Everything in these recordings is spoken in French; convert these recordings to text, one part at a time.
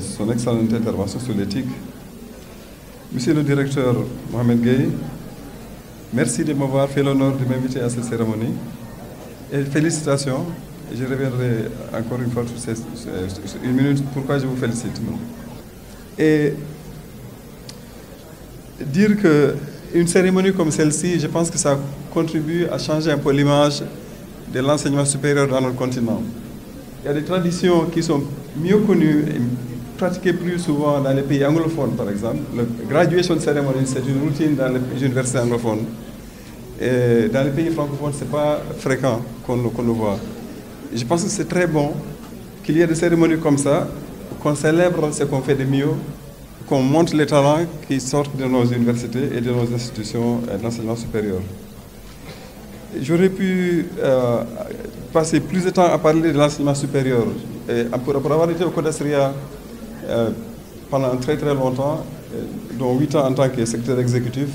son excellente intervention sur l'éthique. Monsieur le directeur Mohamed Gueye, merci de m'avoir fait l'honneur de m'inviter à cette cérémonie. Et félicitations. Je reviendrai encore une fois sur une minute pourquoi je vous félicite. Et dire qu'une cérémonie comme celle-ci, je pense que ça contribue à changer un peu l'image de l'enseignement supérieur dans notre continent. Il y a des traditions qui sont mieux connues et pratiquées plus souvent dans les pays anglophones, par exemple. La graduation ceremony, c'est une routine dans les universités anglophones. Et dans les pays francophones, ce n'est pas fréquent qu'on le voit. Je pense que c'est très bon qu'il y ait des cérémonies comme ça, qu'on célèbre ce qu'on fait de mieux, qu'on montre les talents qui sortent de nos universités et de nos institutions d'enseignement supérieur. J'aurais pu passer plus de temps à parler de l'enseignement supérieur. Et pour avoir été au Codastria pendant très très longtemps, dont 8 ans en tant que secrétaire exécutif,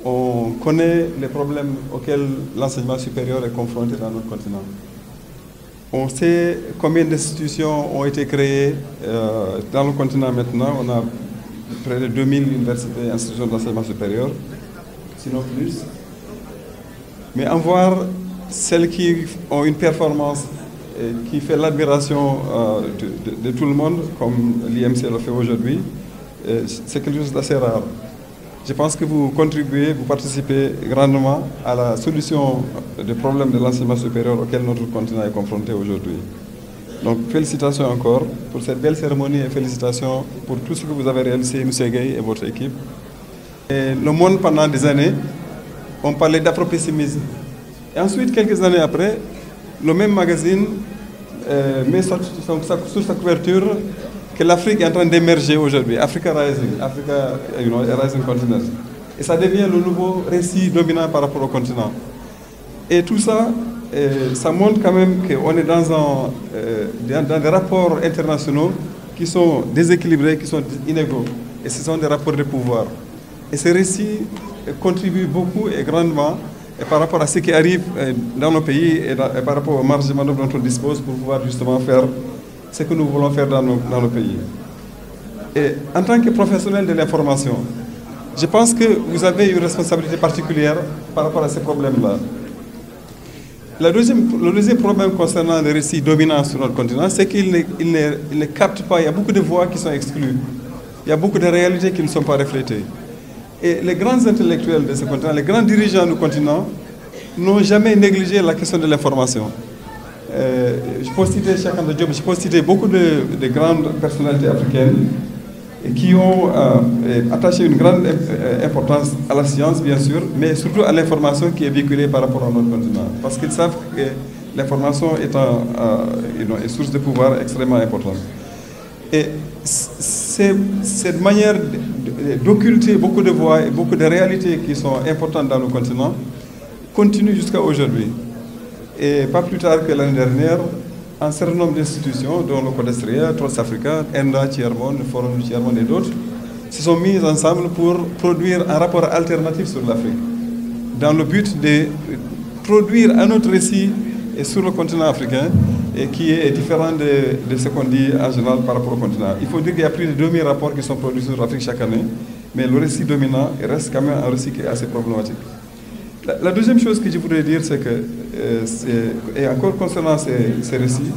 on connaît les problèmes auxquels l'enseignement supérieur est confronté dans notre continent. On sait combien d'institutions ont été créées dans le continent maintenant. On a près de 2000 universités et institutions d'enseignement supérieur, sinon plus. Mais en voir celles qui ont une performance qui fait l'admiration de tout le monde, comme l'IMC le fait aujourd'hui, c'est quelque chose d'assez rare. Je pense que vous contribuez, vous participez grandement à la solution des problèmes de l'enseignement supérieur auquel notre continent est confronté aujourd'hui. Donc félicitations encore pour cette belle cérémonie et félicitations pour tout ce que vous avez réalisé, M. Gueye et votre équipe. Et le monde, pendant des années, on parlait d'afropessimisme. Et ensuite, quelques années après, le même magazine met sous sa couverture que l'Afrique est en train d'émerger aujourd'hui, Africa Rising, Africa Rising Continent. Et ça devient le nouveau récit dominant par rapport au continent. Et tout ça, ça montre quand même qu'on est dans des rapports internationaux qui sont déséquilibrés, qui sont inégaux. Et ce sont des rapports de pouvoir. Et ces récits contribuent beaucoup et grandement par rapport à ce qui arrive dans nos pays et par rapport aux marges de manœuvre dont on dispose pour pouvoir justement faire ce que nous voulons faire dans nos pays. Et en tant que professionnel de l'information, je pense que vous avez une responsabilité particulière par rapport à ces problèmes-là. Le deuxième problème concernant les récits dominants sur notre continent, c'est qu'ils ne captent pas. Il y a beaucoup de voix qui sont exclues. Il y a beaucoup de réalités qui ne sont pas reflétées. Et les grands intellectuels de ce continent, les grands dirigeants du continent, n'ont jamais négligé la question de l'information. Je peux citer Cheikh Anta Diop, je peux citer beaucoup de grandes personnalités africaines qui ont attaché une grande importance à la science, bien sûr, mais surtout à l'information qui est véhiculée par rapport à notre continent. Parce qu'ils savent que l'information est une source de pouvoir extrêmement importante. Et cette manière d'occulter beaucoup de voix et beaucoup de réalités qui sont importantes dans le continent continue jusqu'à aujourd'hui. Et pas plus tard que l'année dernière, un certain nombre d'institutions, dont le Codastria, Trust Africa, ENDA, Tiers-Monde, le Forum du Tiers-Monde et d'autres, se sont mises ensemble pour produire un rapport alternatif sur l'Afrique, dans le but de produire un autre récit sur le continent africain et qui est différent de ce qu'on dit en général par rapport au continent. Il faut dire qu'il y a plus de 2000 rapports qui sont produits sur l'Afrique chaque année, mais le récit dominant reste quand même un récit qui est assez problématique. La deuxième chose que je voudrais dire, c'est que, et encore concernant ces récits,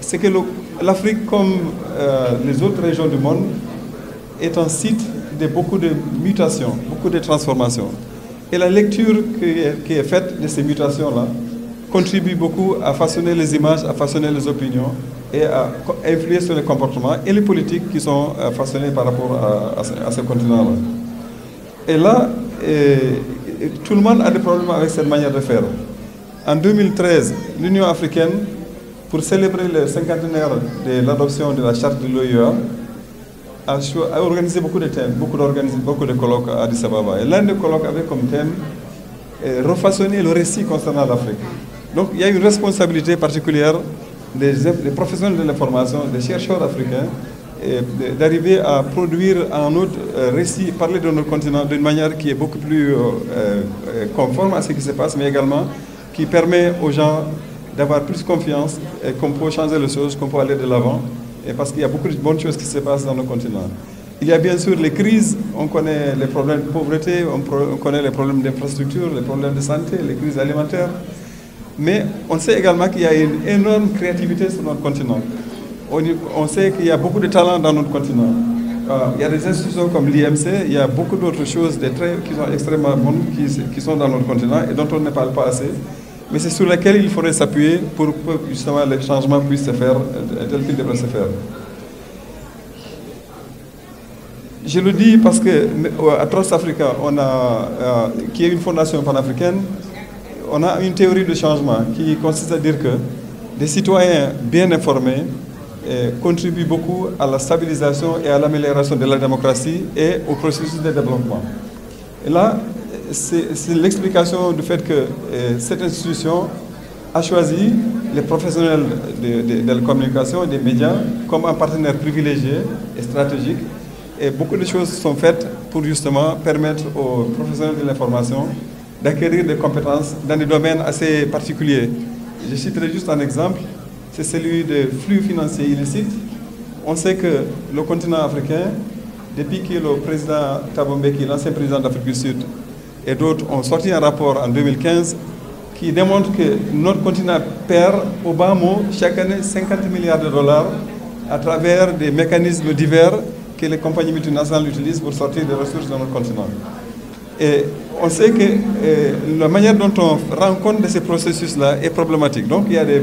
c'est que l'Afrique, comme les autres régions du monde, est un site de beaucoup de mutations, beaucoup de transformations. Et la lecture qui est faite de ces mutations-là contribue beaucoup à façonner les images, à façonner les opinions et à influer sur les comportements et les politiques qui sont façonnés par rapport à ce continent-là. Et là, tout le monde a des problèmes avec cette manière de faire. En 2013, l'Union africaine, pour célébrer le cinquantenaire de l'adoption de la charte de l'OUA, a organisé beaucoup de thèmes, beaucoup de colloques à Addis Ababa. Et l'un des colloques avait comme thème refaçonner le récit concernant l'Afrique. Donc il y a une responsabilité particulière des professionnels de l'information, des chercheurs africains, d'arriver à produire un autre récit, parler de notre continent d'une manière qui est beaucoup plus conforme à ce qui se passe, mais également qui permet aux gens d'avoir plus confiance et qu'on peut changer les choses, qu'on peut aller de l'avant et parce qu'il y a beaucoup de bonnes choses qui se passent dans le continent. Il y a bien sûr les crises, on connaît les problèmes de pauvreté, on connaît les problèmes d'infrastructure, les problèmes de santé, les crises alimentaires, mais on sait également qu'il y a une énorme créativité sur notre continent. On sait qu'il y a beaucoup de talents dans notre continent. Il y a des institutions comme l'IMC, il y a beaucoup d'autres choses qui sont extrêmement bonnes, qui sont dans notre continent et dont on ne parle pas assez. Mais c'est sur lesquelles il faudrait s'appuyer pour que justement les changements puissent se faire tels qu'ils devraient se faire. Je le dis parce qu'à Trust Africa, qui est une fondation panafricaine, on a une théorie de changement qui consiste à dire que des citoyens bien informés contribuent beaucoup à la stabilisation et à l'amélioration de la démocratie et au processus de développement. Et là, c'est l'explication du fait que cette institution a choisi les professionnels de la communication et des médias comme un partenaire privilégié et stratégique. Et beaucoup de choses sont faites pour justement permettre aux professionnels de l'information d'acquérir des compétences dans des domaines assez particuliers. Je citerai juste un exemple, c'est celui des flux financiers illicites. On sait que le continent africain, depuis que le président Thabo Mbeki, l'ancien président d'Afrique du Sud, et d'autres ont sorti un rapport en 2015 qui démontre que notre continent perd au bas mot chaque année 50 milliards de dollars à travers des mécanismes divers que les compagnies multinationales utilisent pour sortir des ressources dans notre continent. Et on sait que la manière dont on rend compte de ces processus-là est problématique. Donc il y a des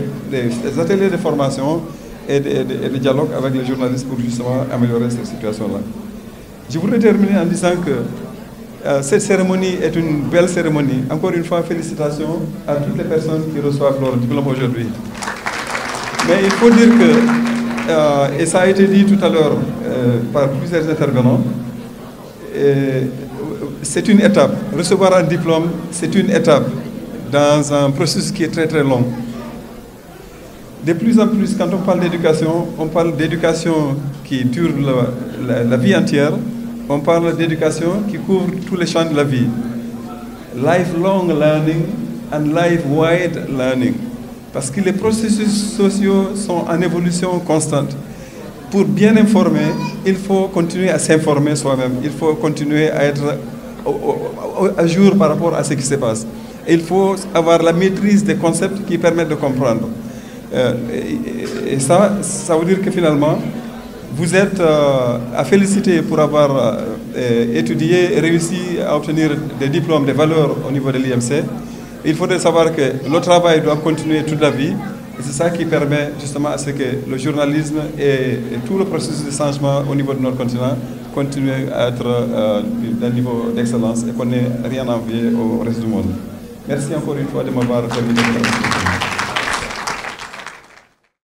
ateliers de formation et des dialogues avec les journalistes pour justement améliorer cette situation-là. Je voudrais terminer en disant que cette cérémonie est une belle cérémonie. Encore une fois, félicitations à toutes les personnes qui reçoivent leur diplôme aujourd'hui. Mais il faut dire que, et ça a été dit tout à l'heure par plusieurs intervenants, c'est une étape. Recevoir un diplôme, c'est une étape dans un processus qui est très très long. De plus en plus, quand on parle d'éducation qui dure la vie entière, on parle d'éducation qui couvre tous les champs de la vie. Lifelong learning and life-wide learning. Parce que les processus sociaux sont en évolution constante. Pour bien informer, il faut continuer à s'informer soi-même. Il faut continuer à être à jour par rapport à ce qui se passe. Et il faut avoir la maîtrise des concepts qui permettent de comprendre. Et ça veut dire que finalement, vous êtes à féliciter pour avoir étudié et réussi à obtenir des diplômes de valeur au niveau de l'IMC. Il faudrait savoir que le travail doit continuer toute la vie. Et c'est ça qui permet justement à ce que le journalisme et tout le processus de changement au niveau de notre continent continue à être d'un niveau d'excellence et qu'on n'ait rien à envier au reste du monde. Merci encore une fois de m'avoir permis de vous.